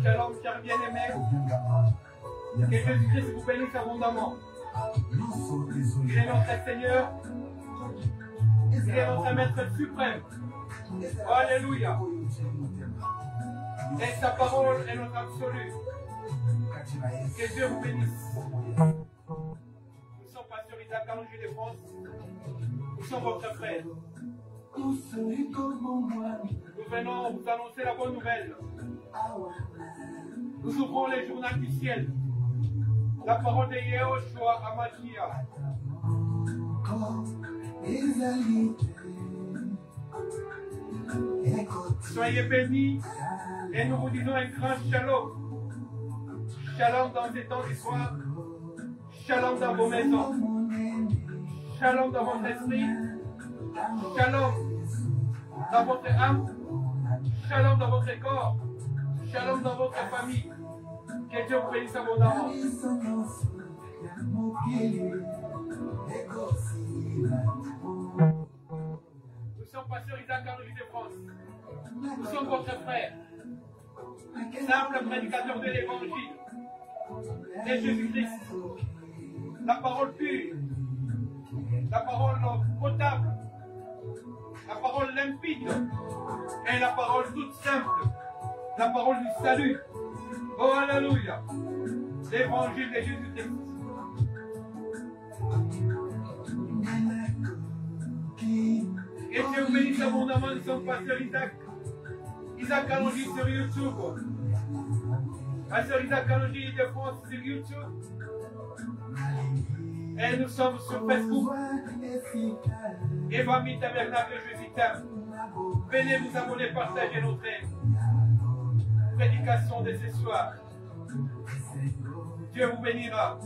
Shalom, chers bien-aimés. Que Jésus-Christ vous bénisse abondamment. Il est notre Seigneur. Il est notre Maître suprême. Alléluia. Et sa parole est notre absolu. Que Dieu vous bénisse. Nous sommes Pasteur Isaac Kalonji de France. Nous sommes votre frère. Nous venons vous annoncer la bonne nouvelle. Nous ouvrons les journaux du ciel. La parole de Yehoshua Hamashiach. Soyez bénis et nous vous disons un grand shalom. Shalom dans ces temps d'histoire. Shalom dans vos maisons. Shalom dans votre esprit. Shalom dans votre âme. Shalom dans votre corps. Shalom dans votre famille. Que Dieu vous bénisse abondamment. Nous sommes Pasteur Isaac Kalonji de France. Nous sommes votre frère. Simple prédicateur de l'évangile. De Jésus-Christ. La parole pure. La parole potable. La parole limpide. Et la parole toute simple. La parole du salut. Oh, alléluia. L'évangile de Jésus-Christ. Et Dieu vous bénisse abondamment. Nous sommes Pasteur Isaac Kalonji sur YouTube. Pasteur Isaac Kalonji de France sur YouTube. Et nous sommes sur Facebook. Evami Tabernacle Jésus t'aime. Venez vous abonner, partager notre prédication de ce soir. Dieu vous bénira.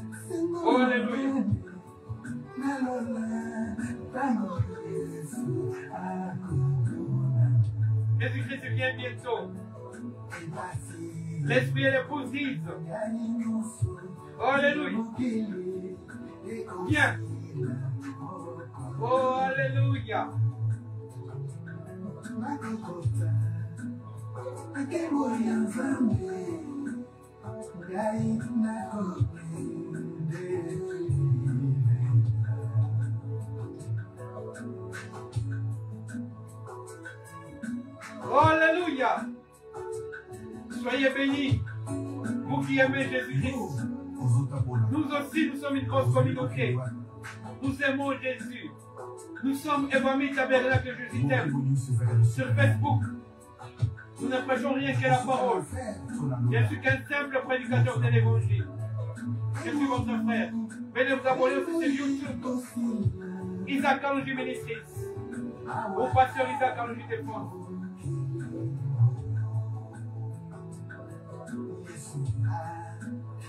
Oh, alléluia. Jésus-Christ vient bientôt. L'Esprit et l'épouse disent. Oh, alléluia. Viens. Oh, alléluia. Oh, alléluia. Soyez bénis, vous qui aimez Jésus-Christ. Nous aussi, nous sommes une grosse communauté. Nous aimons Jésus. Nous sommes Evami Tabernacle Jésus t'aime. Sur Facebook, nous ne prêchons rien que la parole. Je suis qu'un simple prédicateur de l'évangile. Je suis votre frère. Venez vous abonner aussi sur YouTube. Isaac Kalonji Ministries. Au Pasteur Isaac Kalonji de France.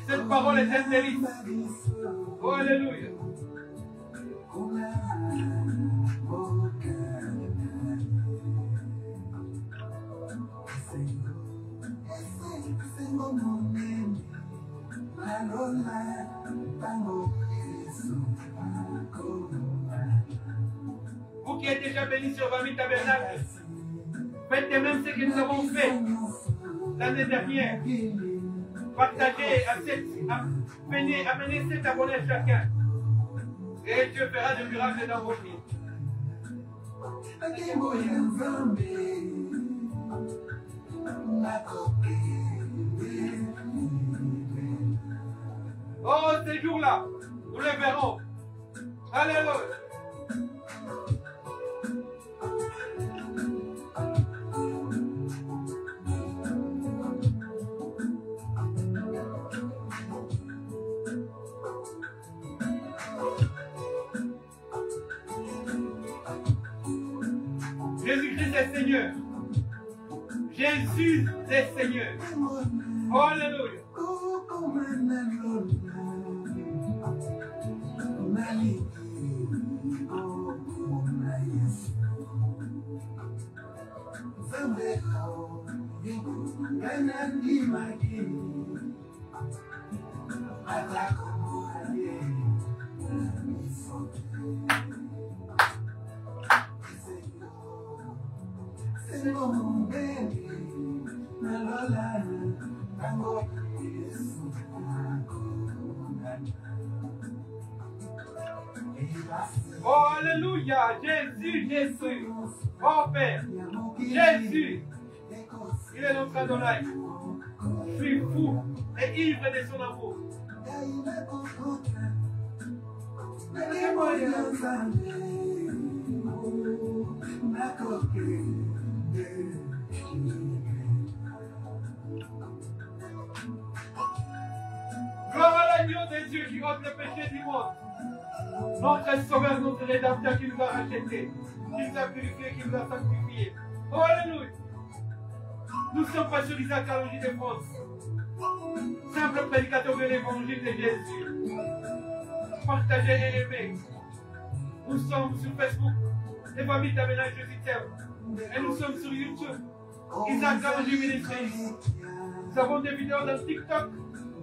Cette parole est un délice. Oh, alléluia. Vous qui êtes déjà bénis sur Evami Tabernacle, faites de même ce que nous avons fait l'année dernière. Partagez, venez, amenez 7 abonnés chacun. Et Dieu fera des miracles dans vos vies. Oh, ces jours-là, nous les verrons. Alléluia. Jésus-Christ est Seigneur. Jésus est Seigneur. Alléluia. Oh, alléluia, Jésus, Jésus. Oh, Père, Jésus, il est notre Adonai. Je suis fou et ivre de son amour. Gloire à l'agneau de Dieu qui ôte le péché du monde. Notre sauveur, notre rédempteur qui nous a rachetés, qui nous a purifiés, qui nous a sanctifiés. Oh, alléluia. Nous sommes pas sur Isaac Kalonji de France. Simple prédicateur de l'évangile de Jésus. Partagez et aimez. Nous sommes sur Facebook, les familles d'Aménage Jésus t'aime. Et nous sommes sur YouTube, Isaac Kalonji Ministries. Nous avons des vidéos dans TikTok,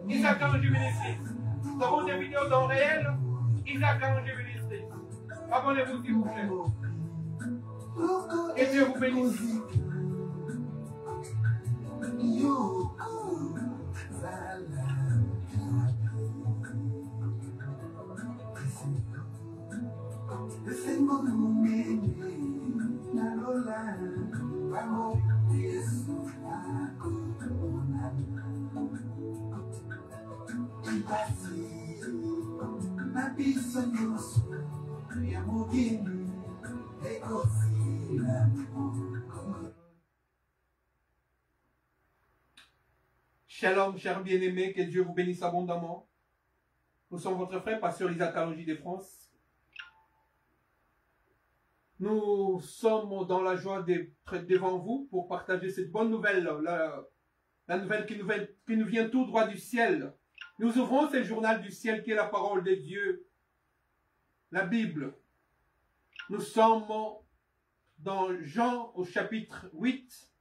Isaac Kalonji Ministries. Nous avons des vidéos dans Réel, Isaac Kalonji Ministries. Abonnez-vous s'il vous plaît. Et Dieu vous bénisse. Shalom, chers bien-aimés, que Dieu vous bénisse abondamment. Nous sommes votre frère, pasteur Isaac Kalonji de France. Nous sommes dans la joie d'être devant vous pour partager cette bonne nouvelle, la nouvelle qui nous vient tout droit du ciel. Nous ouvrons ce journal du ciel qui est la parole de Dieu, la Bible. Nous sommes dans Jean au chapitre 8,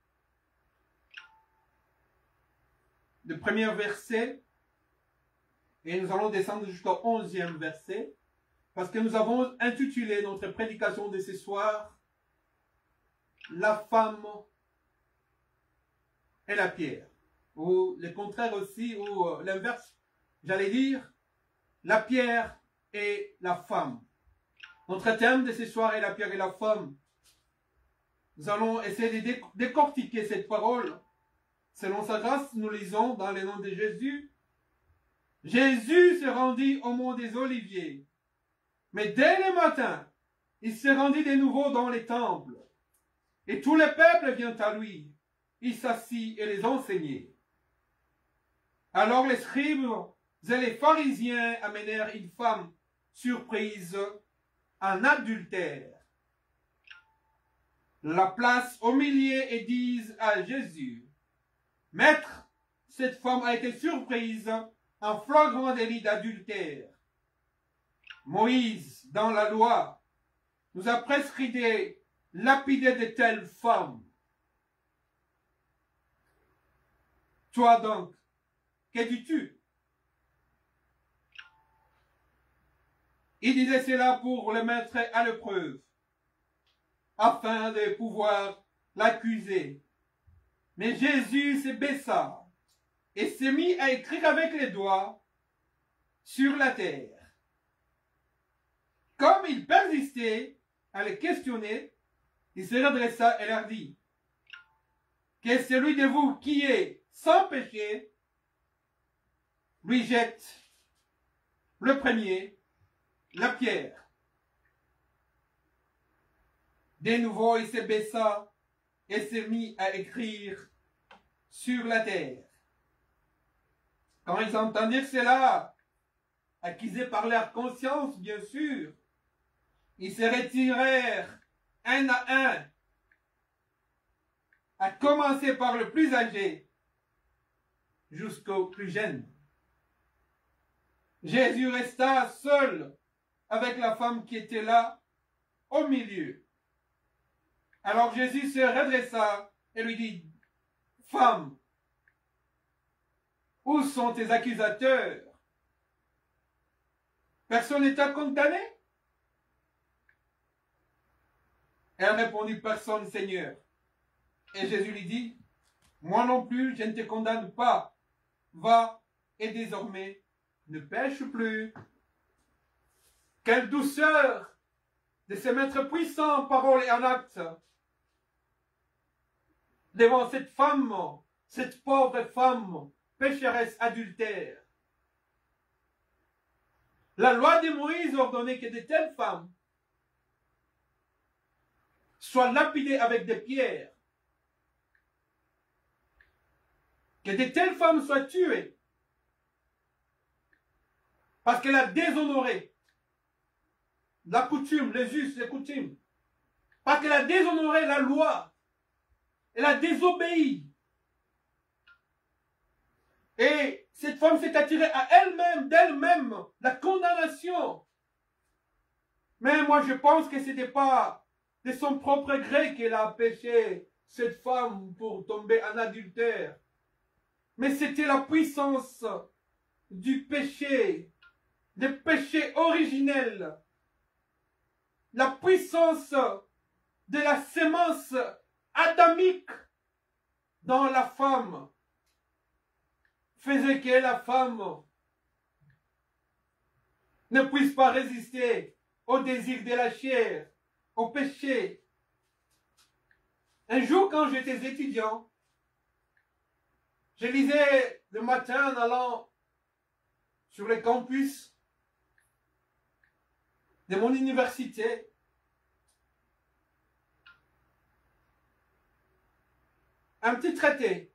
le premier verset, et nous allons descendre jusqu'au 11e verset, parce que nous avons intitulé notre prédication de ce soir, la femme et la pierre, ou le contraire aussi, ou l'inverse, j'allais dire, la pierre et la femme. Notre thème de ce soir est la pierre et la femme. Nous allons essayer de décortiquer cette parole. Selon sa grâce, nous lisons dans le nom de Jésus. Jésus se rendit au mont des Oliviers. Mais dès le matin, il se rendit de nouveau dans les temples. Et tout le peuple vient à lui. Il s'assit et les enseignait. Alors les scribes et les pharisiens amenèrent une femme surprise en adultère. La place au milieu et disent à Jésus, « Maître, cette femme a été surprise en flagrant délit d'adultère. Moïse, dans la loi, nous a prescrit de lapider de telles femmes. Toi donc, que dis-tu? » Il disait cela pour le mettre à l'épreuve, afin de pouvoir l'accuser. Mais Jésus se baissa et s'est mis à écrire avec les doigts sur la terre. Comme il persistait à les questionner, il se redressa et leur dit, « Que celui de vous qui est sans péché lui jette le premier la pierre. » De nouveau, il se baissa et s'est mis à écrire sur la terre. Quand ils entendirent cela, accusés par leur conscience, bien sûr, ils se retirèrent un à un, à commencer par le plus âgé jusqu'au plus jeune. Jésus resta seul avec la femme qui était là au milieu. Alors Jésus se redressa et lui dit, « Femme, où sont tes accusateurs? Personne ne t'a condamné? » Elle répondit, « Personne, Seigneur. » Et Jésus lui dit, « Moi non plus, je ne te condamne pas. va et désormais ne pêche plus. Quelle douceur de se mettre puissant en parole et en acte devant cette femme, cette pauvre femme, pécheresse adultère. La loi de Moïse ordonnait que de telles femmes soient lapidées avec des pierres, que de telles femmes soient tuées parce qu'elle a déshonoré la coutume, les us, les coutumes, parce qu'elle a déshonoré la loi, elle a désobéi. Et cette femme s'est attirée à elle-même, d'elle-même, la condamnation. Mais moi je pense que ce n'était pas de son propre gré qu'elle a péché cette femme pour tomber en adultère. Mais c'était la puissance du péché originel. La puissance de la sémence adamique dans la femme faisait que la femme ne puisse pas résister au désir de la chair, au péché. Un jour, quand j'étais étudiant, je lisais le matin en allant sur le campus de mon université. Un petit traité.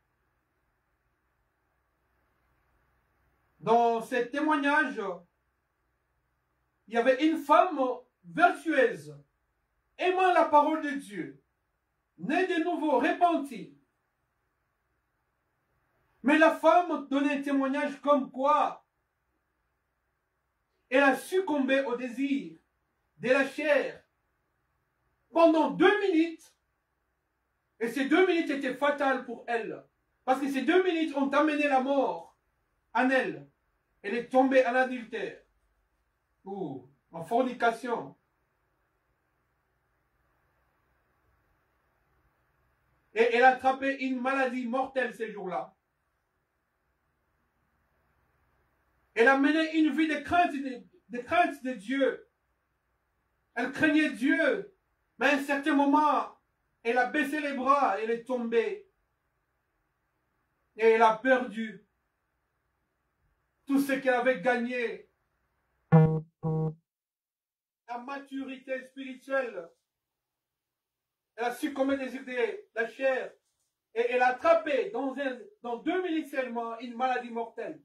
Dans ce témoignage, il y avait une femme vertueuse, aimant la parole de Dieu, née de nouveau, repentie. Mais la femme donnait un témoignage comme quoi elle a succombé au désir de la chair pendant 2 minutes. Et ces 2 minutes étaient fatales pour elle. Parce que ces 2 minutes ont amené la mort en elle. Elle est tombée en adultère ou en fornication. Et elle a attrapé une maladie mortelle ces jours-là. Elle a mené une vie de crainte de Dieu. Elle craignait Dieu. Mais à un certain moment, elle a baissé les bras, elle est tombée. Et elle a perdu tout ce qu'elle avait gagné. La maturité spirituelle. Elle a succombé des idées, la chair. Et elle a attrapé dans 2 minutes seulement une maladie mortelle.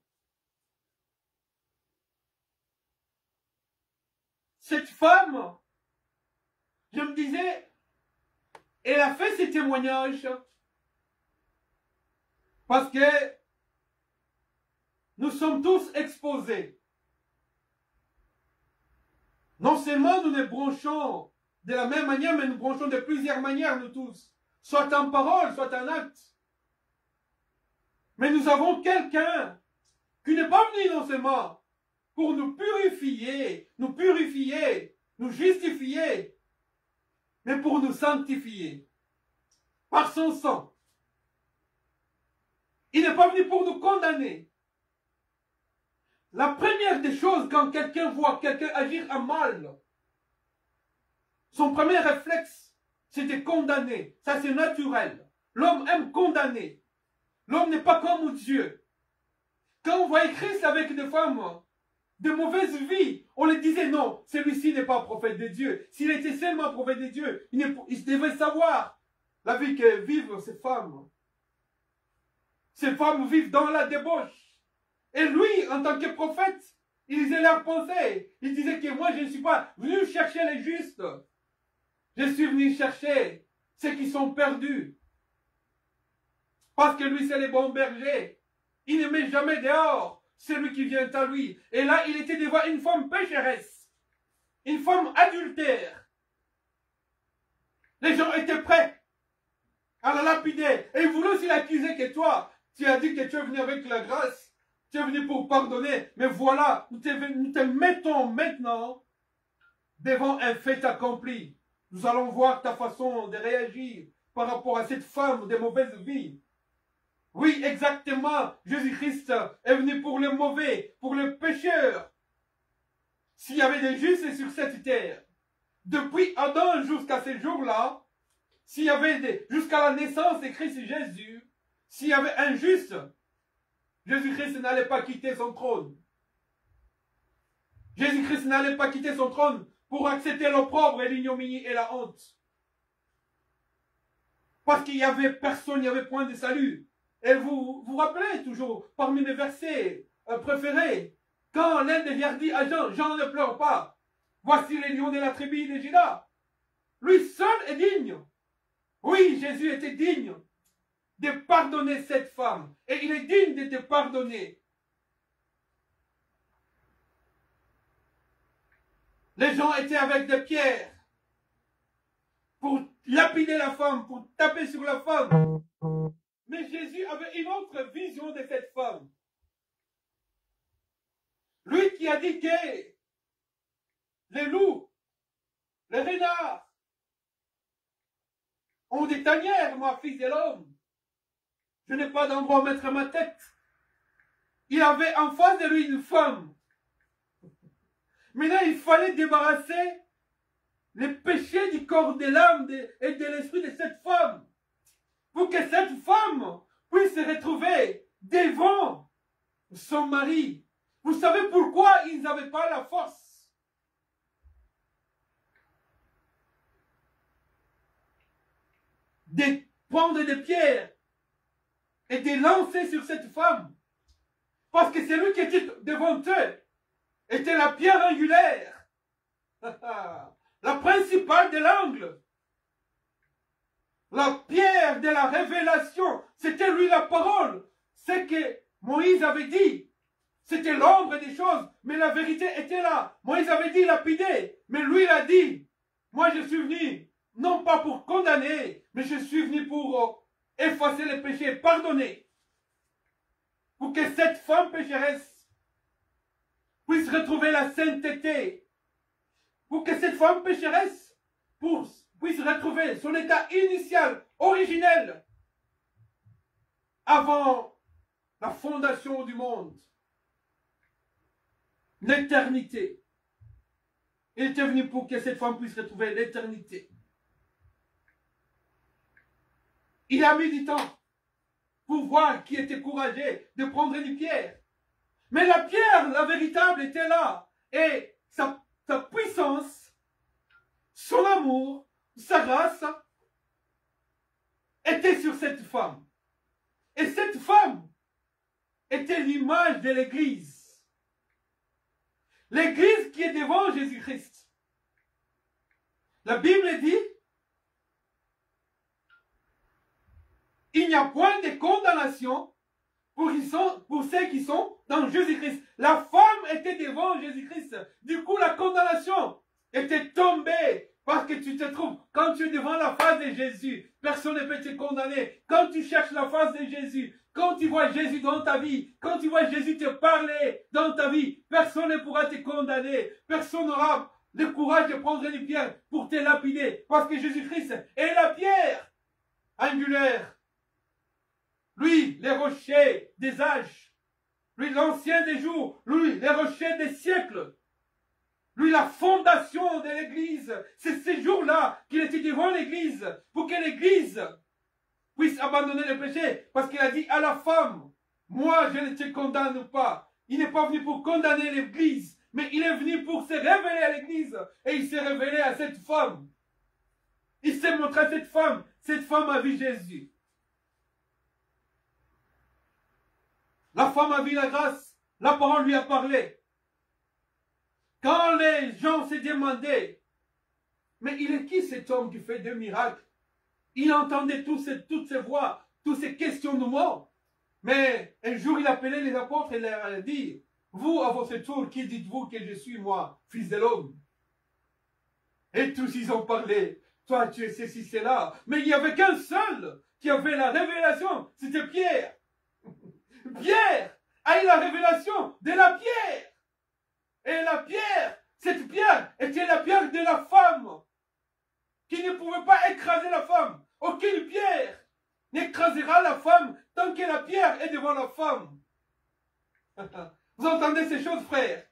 Cette femme, je me disais, elle a fait ces témoignages parce que nous sommes tous exposés. Non seulement nous nous branchons de la même manière, mais nous branchons de plusieurs manières, nous tous. Soit en parole, soit en acte. Mais nous avons quelqu'un qui n'est pas venu non seulement pour nous purifier, nous justifier, mais pour nous sanctifier par son sang. Il n'est pas venu pour nous condamner. La première des choses, quand quelqu'un voit quelqu'un agir en mal, son premier réflexe, c'est de condamner. Ça, c'est naturel. L'homme aime condamner. L'homme n'est pas comme Dieu. Quand on voyait Christ avec des femmes de mauvaise vie, on lui disait non, celui-ci n'est pas prophète de Dieu. S'il était seulement prophète de Dieu, il devait savoir la vie que vivent ces femmes. Ces femmes vivent dans la débauche. Et lui, en tant que prophète, il disait leur pensée. Il disait que moi, je ne suis pas venu chercher les justes. Je suis venu chercher ceux qui sont perdus. Parce que lui, c'est le bon berger. Il ne met jamais dehors celui qui vient à lui. Et là, il était devant une femme pécheresse. Une femme adultère. Les gens étaient prêts à la lapider. Et ils voulaient aussi l'accuser que toi, tu as dit que tu es venu avec la grâce. Tu es venu pour pardonner. Mais voilà, nous te mettons maintenant devant un fait accompli. Nous allons voir ta façon de réagir par rapport à cette femme de mauvaise vie. Oui, exactement. Jésus-Christ est venu pour les mauvais, pour les pécheurs. S'il y avait des justes sur cette terre, depuis Adam jusqu'à ce jour-là, s'il y avait jusqu'à la naissance de Christ Jésus, s'il y avait un juste, Jésus-Christ n'allait pas quitter son trône. Jésus-Christ n'allait pas quitter son trône pour accepter l'opprobre et l'ignominie et la honte. Parce qu'il n'y avait personne, il n'y avait point de salut. Et vous vous rappelez toujours, parmi mes versets préférés, quand l'un des vieux dit à Jean, Jean ne pleure pas, voici les lions de la tribu de Juda. Lui seul est digne. Oui, Jésus était digne de pardonner cette femme. Et il est digne de te pardonner. Les gens étaient avec des pierres pour lapider la femme, pour taper sur la femme. Mais Jésus avait une autre vision de cette femme. Lui qui a dit que les loups, les renards ont des tanières, moi, fils de l'homme. Je n'ai pas d'endroit où mettre ma tête. Il avait en face de lui une femme. Maintenant, il fallait débarrasser les péchés du corps, de l'âme et de l'esprit de cette femme. Pour que cette femme puisse se retrouver devant son mari. Vous savez pourquoi ils n'avaient pas la force? De prendre des pierres et de lancer sur cette femme. Parce que celui qui était devant eux était la pierre angulaire. La principale de l'angle. La pierre de la révélation. C'était lui la parole. C'est que Moïse avait dit. C'était l'ombre des choses. Mais la vérité était là. Moïse avait dit lapider. Mais lui il a dit. Moi je suis venu. Non pas pour condamner. Mais je suis venu pour effacer les péchés. Pardonner. Pour que cette femme pécheresse puisse retrouver la sainteté. Pour que cette femme pécheresse puisse retrouver son état initial, originel, avant la fondation du monde. L'éternité. Il était venu pour que cette femme puisse retrouver l'éternité. Il a mis du temps pour voir qui était courageux de prendre une pierre. Mais la pierre, la véritable, était là. Et sa puissance, son amour, sa grâce, était sur cette femme. Et cette femme était l'image de l'Église. L'Église qui est devant Jésus-Christ. La Bible dit, il n'y a point de condamnation pour ceux qui sont dans Jésus-Christ. La femme était devant Jésus-Christ. Du coup, la condamnation était tombée parce que tu te trouves, quand tu es devant la face de Jésus, personne ne peut te condamner. Quand tu cherches la face de Jésus, quand tu vois Jésus dans ta vie, quand tu vois Jésus te parler dans ta vie, personne ne pourra te condamner. Personne n'aura le courage de prendre une pierre pour te lapider. Parce que Jésus-Christ est la pierre angulaire. Lui, les rochers des âges. Lui, l'ancien des jours. Lui, les rochers des siècles. Lui, la fondation de l'Église. C'est ces jours-là qu'il était devant l'Église. Pour que l'Église puisse abandonner le péché. Parce qu'il a dit à la femme, moi, je ne te condamne pas. Il n'est pas venu pour condamner l'Église. Mais il est venu pour se révéler à l'Église. Et il s'est révélé à cette femme. Il s'est montré à cette femme. Cette femme a vu Jésus. La femme a vu la grâce. La parole lui a parlé. Quand les gens se demandaient, mais il est qui cet homme qui fait des miracles? Il entendait toutes ces voix, tous ces questionnements. Mais un jour, il appelait les apôtres et leur a dit, vous, à votre tour, qui dites-vous que je suis, moi, fils de l'homme? Et tous, ils ont parlé. Toi, tu es ceci, cela. Mais il n'y avait qu'un seul qui avait la révélation. C'était Pierre. Pierre a eu la révélation de la pierre. Et la pierre, cette pierre était la pierre de la femme. Qui ne pouvait pas écraser la femme. Aucune pierre n'écrasera la femme tant que la pierre devant la femme. Vous entendez ces choses, frères?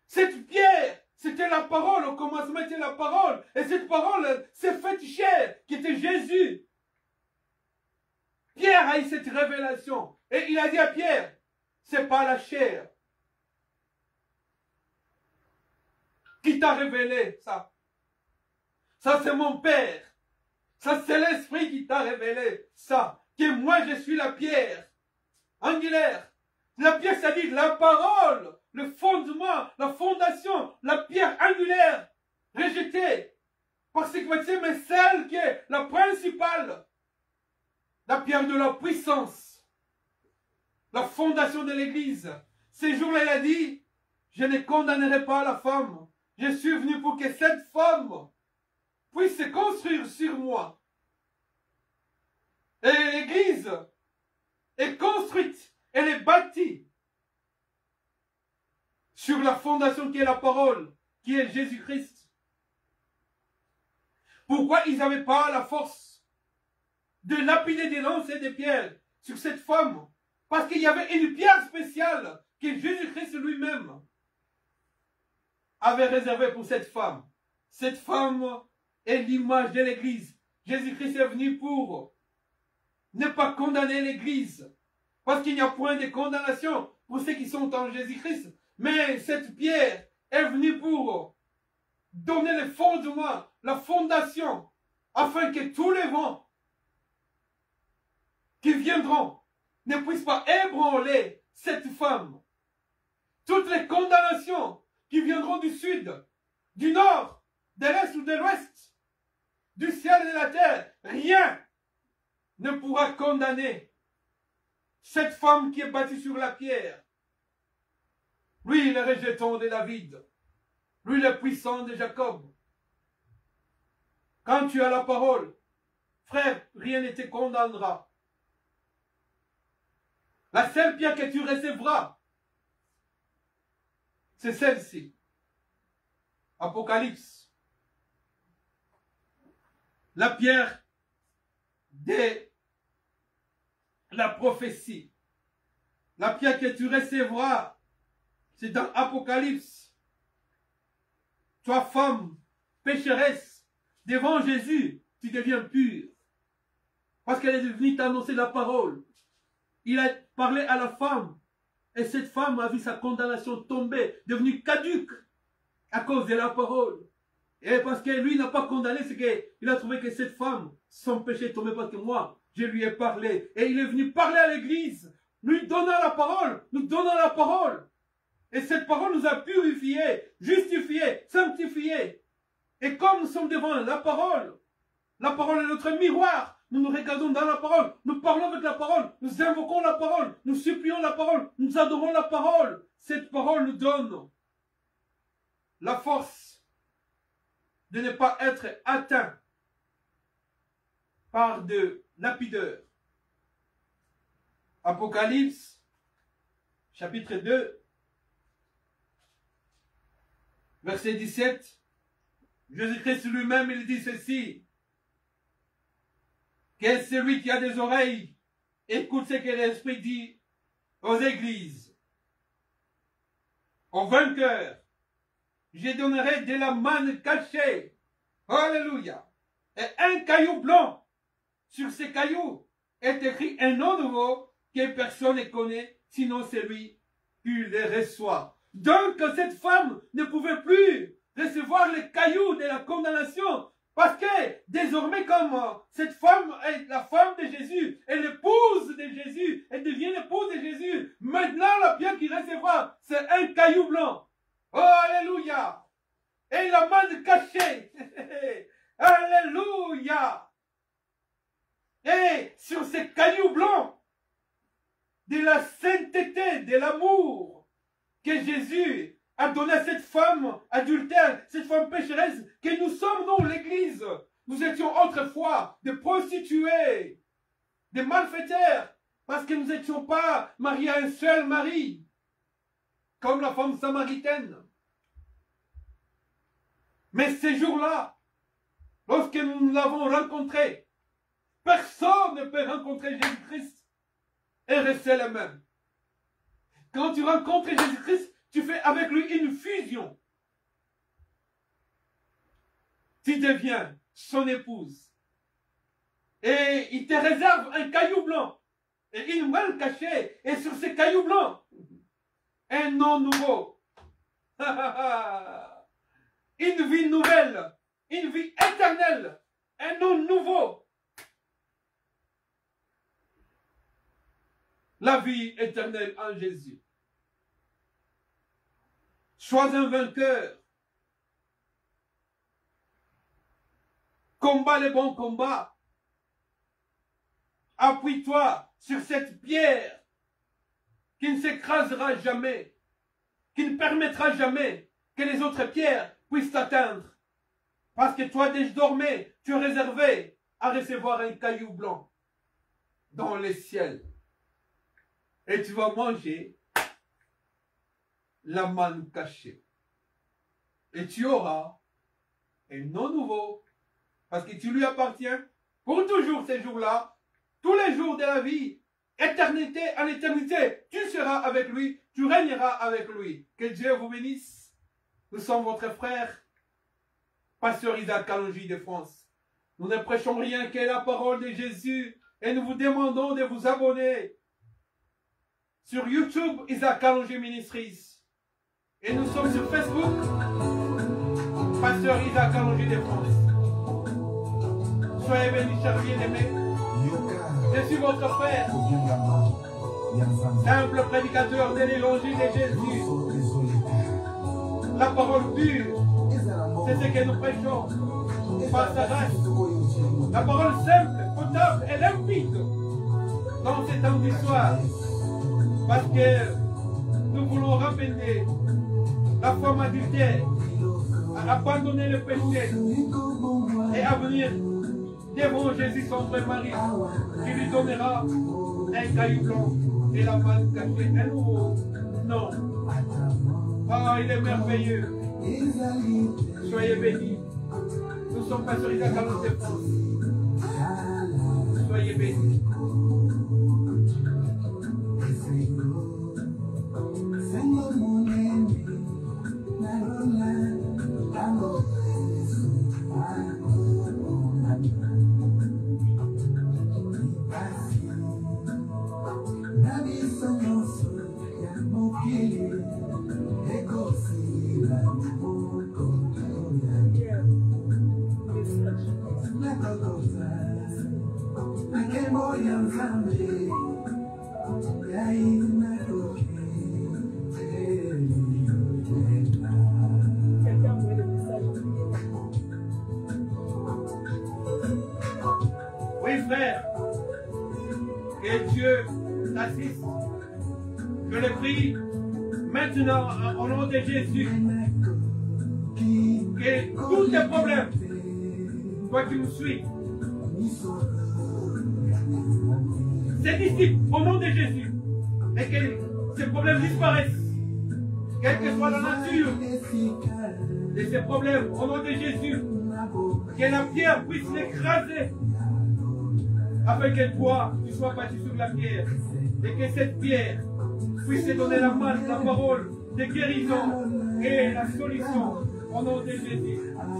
Cette pierre, c'était la parole. Au commencement était la parole. Et cette parole s'est faite chair, qui était Jésus. Pierre a eu cette révélation. Et il a dit à Pierre, c'est pas la chair qui t'a révélé ça. Ça, c'est mon Père. Ça, c'est l'Esprit qui t'a révélé ça. Que moi, je suis la pierre angulaire. La pierre, c'est-à-dire la parole, le fondement, la fondation, la pierre angulaire, rejetée par ces chrétiens, mais celle qui est la principale, la pierre de la puissance, la fondation de l'Église. Ces jours-là, il a dit, je ne condamnerai pas la femme. Je suis venu pour que cette femme puisse se construire sur moi. Et l'Église est construite, elle est bâtie sur la fondation qui est la parole, qui est Jésus-Christ. Pourquoi ils n'avaient pas la force de lapider des lances et des pierres sur cette femme? Parce qu'il y avait une pierre spéciale que Jésus-Christ lui-même avait réservée pour cette femme. Cette femme est l'image de l'Église. Jésus-Christ est venu pour ne pas condamner l'Église. Parce qu'il n'y a point de condamnation pour ceux qui sont en Jésus-Christ. Mais cette pierre est venue pour donner le fondement, la fondation, afin que tous les vents qui viendront ne puissent pas ébranler cette femme. Toutes les condamnations qui viendront du sud, du nord, de l'est ou de l'ouest, du ciel et de la terre, rien ne pourra condamner cette femme qui est bâtie sur la pierre. Lui, le rejeton de David. Lui, le puissant de Jacob. Quand tu as la parole, frère, rien ne te condamnera. La seule pierre que tu recevras, c'est celle-ci. Apocalypse. La pierre de la prophétie. La pierre que tu recevras, c'est dans Apocalypse. Toi, femme, pécheresse, devant Jésus, tu deviens pure. Parce qu'elle est venue t'annoncer la parole. Il a parlé à la femme. Et cette femme a vu sa condamnation tomber, devenue caduque à cause de la parole. Et parce que lui n'a pas condamné, c'est qu'il a trouvé que cette femme, son péché est tombé parce que moi, je lui ai parlé. Et il est venu parler à l'Église, lui donnant la parole, nous donnant la parole. Et cette parole nous a purifiés, justifiés, sanctifiés. Et comme nous sommes devant la parole est notre miroir. Nous nous regardons dans la parole, nous parlons avec la parole, nous invoquons la parole, nous supplions la parole, nous adorons la parole. Cette parole nous donne la force de ne pas être atteint par de lapideurs. Apocalypse, chapitre 2, verset 17. Jésus-Christ lui-même, il dit ceci. Que celui qui a des oreilles écoute ce que l'Esprit dit aux églises. Aux vainqueurs, je donnerai de la manne cachée. Alléluia. Et un caillou blanc. Sur ce caillou est écrit un nom nouveau que personne ne connaît, sinon celui qui le reçoit. Donc cette femme ne pouvait plus recevoir les cailloux de la condamnation. Parce que désormais, comme cette femme est la femme de Jésus, et l'épouse de Jésus, elle devient l'épouse de Jésus, maintenant la pierre qu'il recevra, c'est un caillou blanc. Oh, alléluia. Et la manne cachée. Alléluia. Et sur ces cailloux blancs, de la sainteté, de l'amour que Jésus a donné à cette femme adultère, cette femme pécheresse, que nous sommes, nous, l'Église. Nous étions autrefois des prostituées, des malfaiteurs, parce que nous n'étions pas mariés à un seul mari, comme la femme samaritaine. Mais ces jours-là, lorsque nous l'avons rencontré, personne ne peut rencontrer Jésus-Christ et rester le même. Quand tu rencontres Jésus-Christ, tu fais avec lui une fusion. Tu deviens son épouse. Et il te réserve un caillou blanc et une malle cachée. Et sur ces cailloux blancs, un nom nouveau. Une vie nouvelle. Une vie éternelle. Un nom nouveau. La vie éternelle en Jésus. Sois un vainqueur. Combat les bons combats. Appuie-toi sur cette pierre qui ne s'écrasera jamais, qui ne permettra jamais que les autres pierres puissent t'atteindre. Parce que toi, désormais, tu es réservé à recevoir un caillou blanc dans les ciels. Et tu vas manger la manne cachée. Et tu auras un nom nouveau. Parce que tu lui appartiens pour toujours ces jours-là. Tous les jours de la vie. Éternité en éternité. Tu seras avec lui. Tu régneras avec lui. Que Dieu vous bénisse. Nous sommes votre frère, Pasteur Isaac Kalonji de France. Nous ne prêchons rien que la parole de Jésus. Et nous vous demandons de vous abonner sur YouTube, Isaac Kalonji Ministries. Et nous sommes sur Facebook, Pasteur Isaac Kalonji de France. Soyez bénis, chers bien-aimés. Je suis votre frère, simple prédicateur de l'évangile de Jésus. La parole pure, c'est ce que nous prêchons. Par sa grâce. La parole simple, potable et limpide dans ces temps d'histoire. Parce que nous voulons rappeler la femme adultère à abandonner le péché et à venir devant Jésus son vrai mari qui lui donnera un caillou blanc et la manne cachée. Un nouveau nom. Ah, il est merveilleux. Soyez bénis. Nous sommes pas sur les accords de France. Soyez bénis. Oui, frère, que Dieu t'assiste. Je le prie maintenant au nom de Jésus. Que tous tes problèmes, toi qui me suis, c'est ici, au nom de Jésus. Et que ces problèmes disparaissent. Quelle que soit la nature de ces problèmes, au nom de Jésus. Que la pierre puisse l'écraser. Afin que toi, tu sois battu sur la pierre. Et que cette pierre puisse te donner la masse, la parole de guérison et la solution. Au nom de Jésus.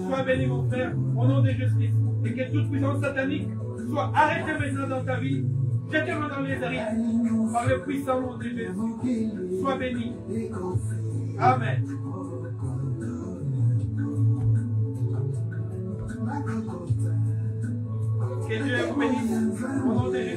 Sois béni, mon frère, au nom de Jésus. Et que toute puissance satanique soit arrêtée maintenant dans ta vie. Jetez-moi dans les abysses par le puissant nom de Jésus. Sois béni. Amen. Que Dieu vous bénisse au nom de Jésus.